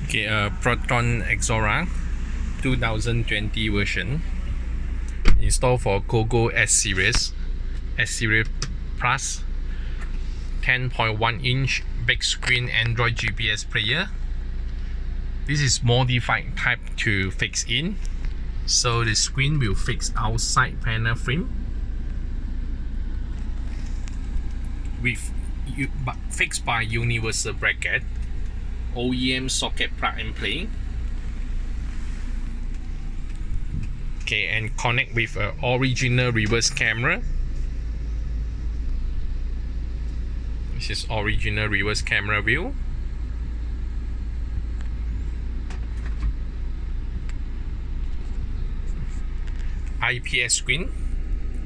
Okay, Proton Exora 2020 version installed for Cogoo S Series, S Series Plus, 10.1 inch big screen Android GPS player. This is modified type to fix in, so the screen will fix outside panel frame with fixed by universal bracket, OEM socket plug and play. Okay, and connect with an original reverse camera. This is original reverse camera view. IPS screen,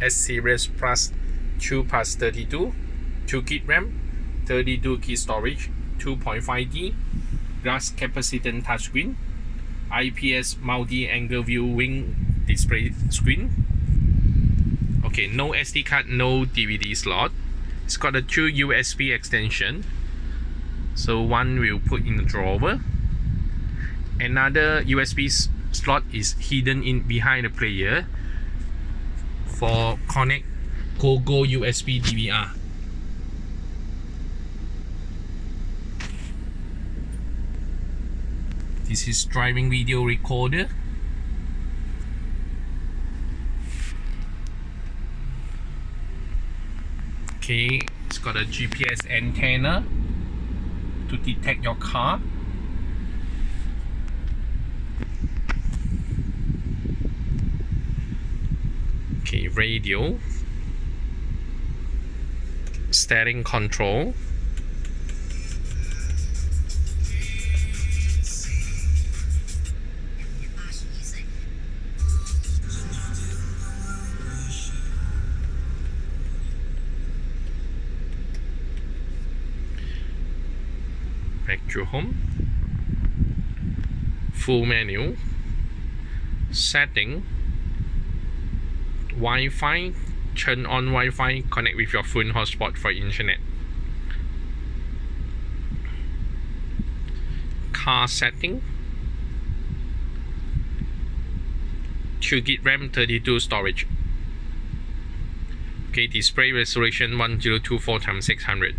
S Series Plus 2+32, 2GB RAM, 32GB storage, 2.5D, glass capacitance touchscreen, IPS multi-angle viewing display screen. Okay, no SD card, no DVD slot. It's got a 2 USB extension, so one will put in the drawer. Another USB slot is hidden in behind the player for connect Cogoo USB DVR. This is driving video recorder. Okay, it's got a GPS antenna to detect your car. Okay, radio, steering control, back to home, full menu, setting, Wi-Fi, turn on Wi-Fi, connect with your phone hotspot for internet. Car setting, 2GB RAM, 32 storage. Okay, display resolution 1024x600.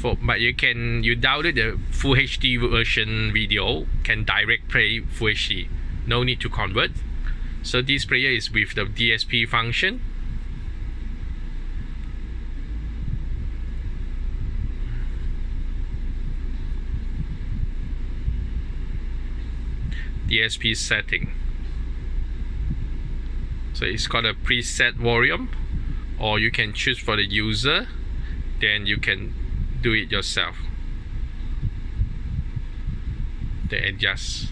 But you download the Full HD version video, can direct play Full HD, no need to convert. So this player is with the DSP function. DSP setting. So it's got a preset volume, or you can choose for the user, then you can do it yourself. Then adjust.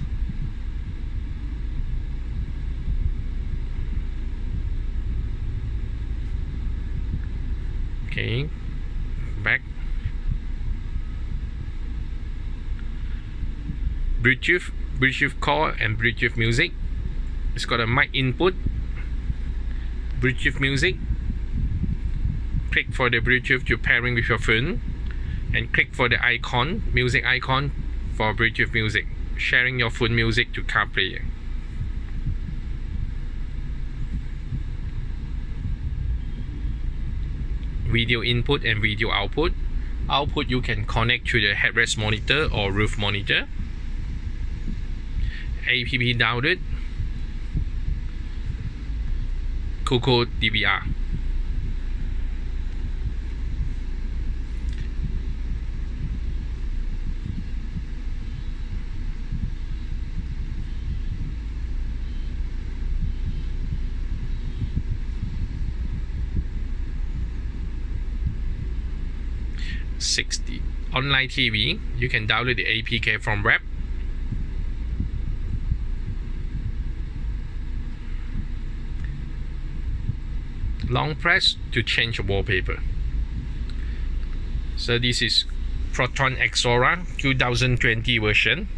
Okay, back. Bluetooth call and Bluetooth music. It's got a mic input, Bluetooth music. Click for the Bluetooth to pairing with your phone, and click for the icon, music icon for Bluetooth music, sharing your phone music to car player. Video input and video output. Output you can connect to the headrest monitor or roof monitor. App download, Cogoo DVR. $60 online TV. You can download the APK from web. Long press to change wallpaper. So this is Proton Exora 2020 version.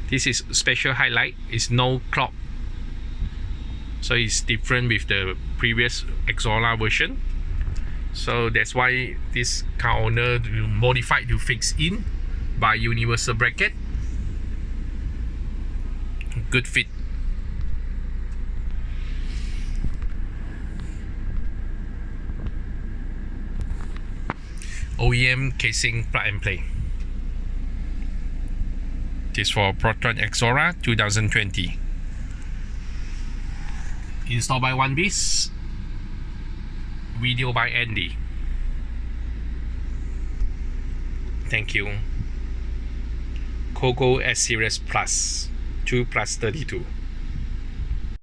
This is special highlight, is no clock, so it's different with the previous Exora version. So that's why this car owner modified to fix in by universal bracket. Good fit. OEM casing plug and play. This for Proton Exora 2020. Installed by One Piece. Video by Andy. Thank you. Cogoo S Series Plus 2 plus 32.